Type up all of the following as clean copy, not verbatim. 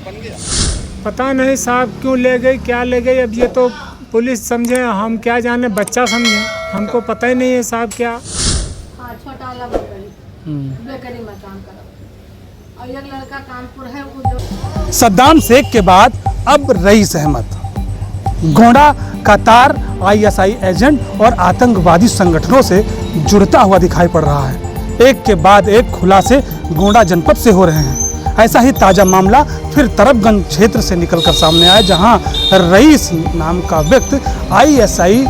बन गया? पता नहीं साहब क्यों ले गई, क्या ले गई, अब ये तो पुलिस समझे, हम क्या जाने, बच्चा समझे, हमको पता ही नहीं है साहब क्या। हाँ, छोटा वाला बेकरी में काम करो और एक लड़का कानपुर है वो जो सद्दाम शेख के बाद अब रईस अहमद गोंडा का तार आईएसआई एजेंट और आतंकवादी संगठनों से जुड़ता हुआ दिखाई पड़ रहा है। एक के बाद एक खुलासे गोंडा जनपद से हो रहे हैं। ऐसा ही ताज़ा मामला फिर तरफगंज क्षेत्र से निकलकर सामने आया, जहां रईस नाम का व्यक्ति आईएसआई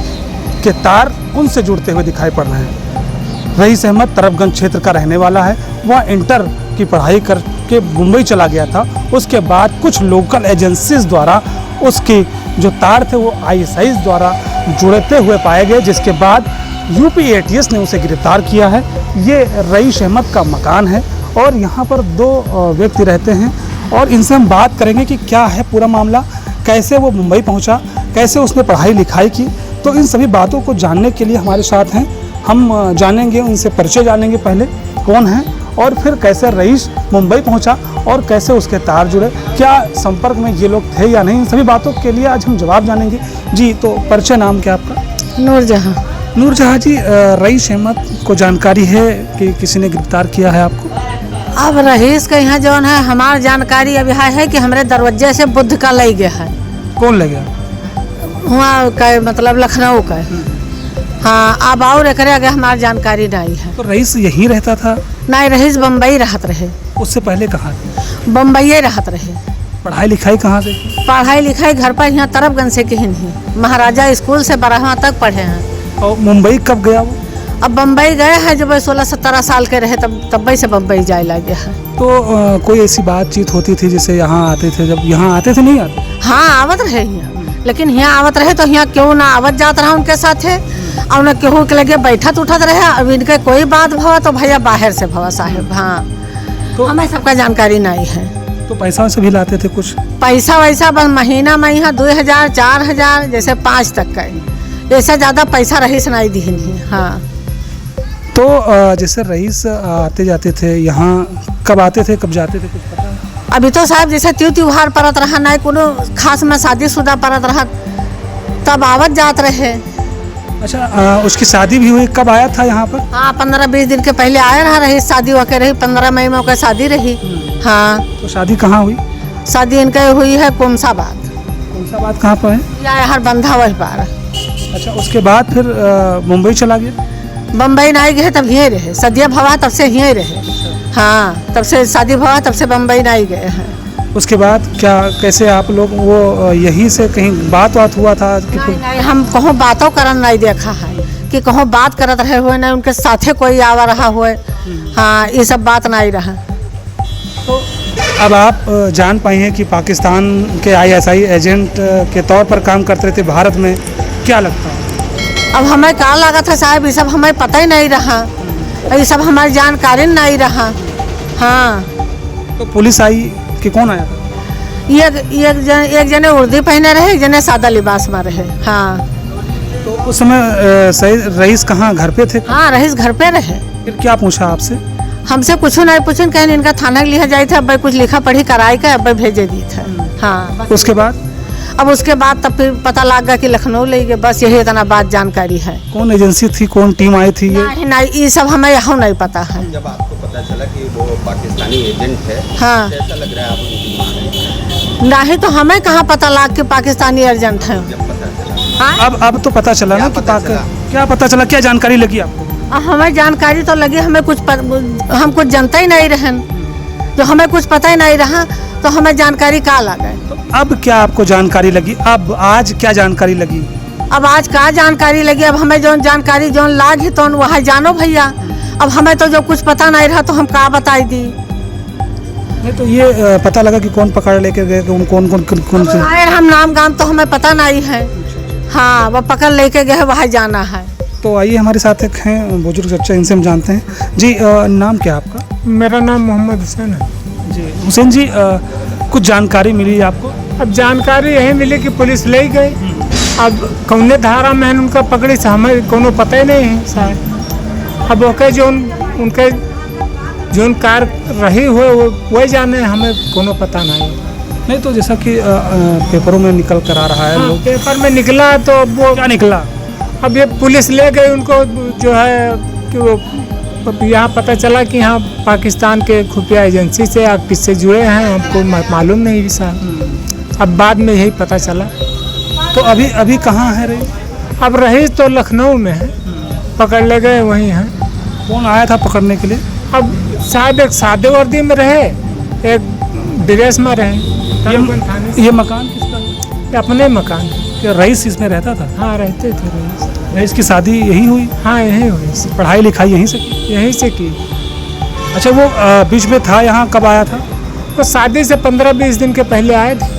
के तार उनसे जुड़ते हुए दिखाई पड़ रहे हैं। रईस अहमद तरफगंज क्षेत्र का रहने वाला है। वह इंटर की पढ़ाई करके मुंबई चला गया था। उसके बाद कुछ लोकल एजेंसीज द्वारा उसके जो तार थे वो आईएसआई द्वारा जुड़ते हुए पाए गए, जिसके बाद यूपी एटीएस ने उसे गिरफ्तार किया है। ये रईस अहमद का मकान है और यहाँ पर दो व्यक्ति रहते हैं और इनसे हम बात करेंगे कि क्या है पूरा मामला, कैसे वो मुंबई पहुँचा, कैसे उसने पढ़ाई लिखाई की। तो इन सभी बातों को जानने के लिए हमारे साथ हैं, हम जानेंगे उनसे, परिचय जानेंगे पहले कौन है और फिर कैसे रईस मुंबई पहुंचा और कैसे उसके तार जुड़े, क्या संपर्क में ये लोग थे या नहीं। इन सभी बातों के लिए आज हम जवाब जानेंगे। जी, तो परिचय नाम क्या आपका? नूरजहां। नूरजहां जी, रईस अहमद को जानकारी है कि किसी ने गिरफ्तार किया है आपको? अब रईस के यहाँ जौन है हमार जानकारी अभी है कि हमारे दरवाजे से बुद्ध का ले गया है। कौन ले गया? वहाँ का मतलब लखनऊ का। हाँ, अब और एक आगे हमारी जानकारी नहीं है। तो रईस यहीं रहता था? नहीं, रईस बम्बई रहत रहे। उससे पहले कहाँ थे? बम्बई रहत रहे। पढ़ाई लिखाई कहाँ से? पढ़ाई लिखाई घर पर यहाँ तरफगंज से कहीं नहीं, महाराजा स्कूल से 12वां तक पढ़े हैं। और मुंबई कब गया वो? अब बम्बई गए हैं जब 16-17 साल के रहे, तब से बम्बई जाए लगे है। तो कोई ऐसी बातचीत होती थी जैसे यहाँ आते थे, जब यहाँ आते थे नहीं आते? हाँ, आवत रहे यहाँ, लेकिन यहाँ आवत रहे तो यहाँ क्यों ना आवत जात रहा उनके साथ है और न केहू के लगे बैठत उठत रहे। अब इनके कोई बात भवा तो भैया बाहर से भवा साहेब। हाँ, तो हमें सबका जानकारी नहीं है। तो पैसा वैसा भी लाते थे कुछ? पैसा वैसा बस महीना में यहाँ 2000 4000 जैसे 5 तक का, ऐसा ज़्यादा पैसा रईस नहीं दी नहीं। हाँ, तो जैसे रईस आते जाते थे यहाँ, कब आते थे कब जाते थे कुछ पता है? अभी तो साहब जैसे त्योहार परत रहा, नहीं कोनो खास में शादीशुदा परत रहा तब आवत जात रहे। अच्छा, उसकी शादी भी हुई, कब आया था यहाँ पर? हाँ, 15-20 दिन के पहले आया रहा रही, शादी होकर रही, 15 मई में उसका शादी रही। हाँ, तो शादी कहाँ हुई? शादी इनका हुई है कोमसाबाद। कोमसाबाद कहाँ पर है? या हर बंधा वही पार। अच्छा, उसके बाद फिर मुंबई चला गया? बम्बई नहीं गए तब यहीं रहे, सदिया भवा तब से यहीं रहे। हाँ, तब से शादी भवा तब से बम्बई नहीं गए हैं। उसके बाद क्या, कैसे आप लोग वो यहीं से कहीं बात हुआ था कि? नहीं, हम कहूँ बातों करन नहीं देखा है कि कहूँ बात करत रहे हुए, नहीं उनके साथे कोई आवा रहा हुए। हाँ, ये सब बात नहीं रहा। तो अब आप जान पाई हैं कि पाकिस्तान के आईएसआई एजेंट के तौर पर काम करते थे भारत में, क्या लगता है? अब हमें क्या लगा था साहब, ये सब हमें पता ही नहीं रहा, ये सब हमारी जानकारी नहीं रहा। हाँ, तो पुलिस आई कि कौन आया था? एक जने वर्दी पहने रहे, एक जने सादा लिबास में रहे। हाँ, तो उस समय सही रईस कहाँ, घर पे थे? हाँ, रईस घर पे रहे। फिर क्या पूछा आपसे? हमसे कुछ नहीं पूछन, कहीं इनका थाना लिखा जाए था, अब कुछ लिखा पढ़ी कराई का अब भेजे दी था। हाँ, उसके बाद? अब उसके बाद तब फिर पता लग गया कि लखनऊ ले गए, बस यही इतना बात जानकारी है। कौन एजेंसी थी, कौन टीम आई थी? नहीं, ये सब हमें यहाँ नहीं पता है। जब आपको पता चला कि वो पाकिस्तानी एजेंट है, हाँ, कैसा लग रहा है आपको? नहीं तो हमें कहाँ पता लग कि पाकिस्तानी एजेंट है। जब पता चला, हाँ, अब तो पता चला ना कि क्या पता चला, क्या जानकारी लगी आपको? हमें जानकारी तो लगी, हमें हम कुछ जानते ही नहीं रहन, जो हमें कुछ पता ही नहीं रहा तो हमें जानकारी कहाँ लगे। तो अब क्या आपको जानकारी लगी? अब आज क्या जानकारी लगी? अब आज क्या जानकारी लगी, अब हमें जो जानकारी जो लाग है तो वह जानो भैया। अब हमें तो जो कुछ पता नहीं रहा तो हम क्या बताई दी। नहीं तो ये पता लगा कि कौन पकड़ लेके गए, कौन से? हम नाम गाम तो हमें पता नहीं है। हाँ, वो पकड़ लेके गए, वहाँ जाना है। तो आइए, हमारे साथ एक हैं बुजुर्ग चचा, इनसे हम जानते हैं। जी, नाम क्या आपका? मेरा नाम मोहम्मद हुसैन है। जी, हुसैन जी, कुछ जानकारी मिली आपको? अब जानकारी यही मिली कि पुलिस ले गई, अब कौने धारा में उनका पकड़ी से हमें कोनो पता ही नहीं है साहब। अब ओके जो उनके जो कार रही हुए वो वही जाने, हमें कोनो पता नहीं। नहीं तो जैसा कि पेपरों में निकल कर आ रहा है हाँ, लोग, पेपर में निकला तो अब वो क्या निकला? अब ये पुलिस ले गई उनको, जो है कि वो अब यहाँ पता चला कि यहाँ पाकिस्तान के खुफिया एजेंसी से आप किससे जुड़े हैं, हमको मालूम नहीं साहब। अब बाद में यही पता चला। तो अभी अभी कहाँ है रही? अब रईस तो लखनऊ में है, पकड़ ले गए वहीं हैं। कौन आया था पकड़ने के लिए? अब शायद एक सादे वर्दी में रहे, एक ड्रेस में रहे। ये मकान किसका है? ये अपने मकान। क्या रईस इसमें रहता था? हाँ रहते थे रईस। रईस की शादी यही हुई? हाँ यहीं हुई, पढ़ाई लिखाई यहीं से की? यहीं से की। अच्छा, वो बीच में था यहाँ, कब आया था? वो शादी से 15-20 दिन के पहले आए थे।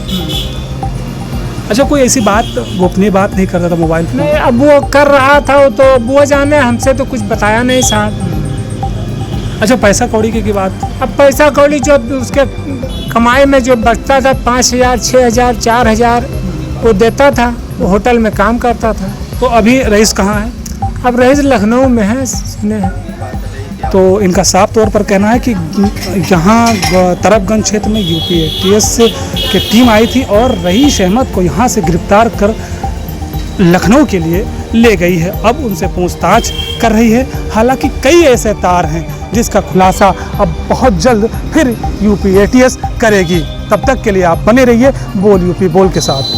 अच्छा, कोई ऐसी बात गोपनीय बात नहीं करता था मोबाइल फोन? नहीं, अब वो कर रहा था वो तो वो जाने, हमसे तो कुछ बताया नहीं साहब। अच्छा, पैसा कौड़ी की बात? अब पैसा कौड़ी जो उसके कमाई में जो बचता था 5,000, 6,000, 4,000 वो देता था। वो होटल में काम करता था। तो अभी रईस कहाँ है? अब रईस लखनऊ में है, सुने हैं। तो इनका साफ तौर पर कहना है कि यहाँ तरफगंज क्षेत्र में UP-ATS की टीम आई थी और रईस अहमद को यहाँ से गिरफ्तार कर लखनऊ के लिए ले गई है। अब उनसे पूछताछ कर रही है। हालांकि कई ऐसे तार हैं जिसका खुलासा अब बहुत जल्द फिर UP-ATS करेगी। तब तक के लिए आप बने रहिए बोल UP बोल के साथ।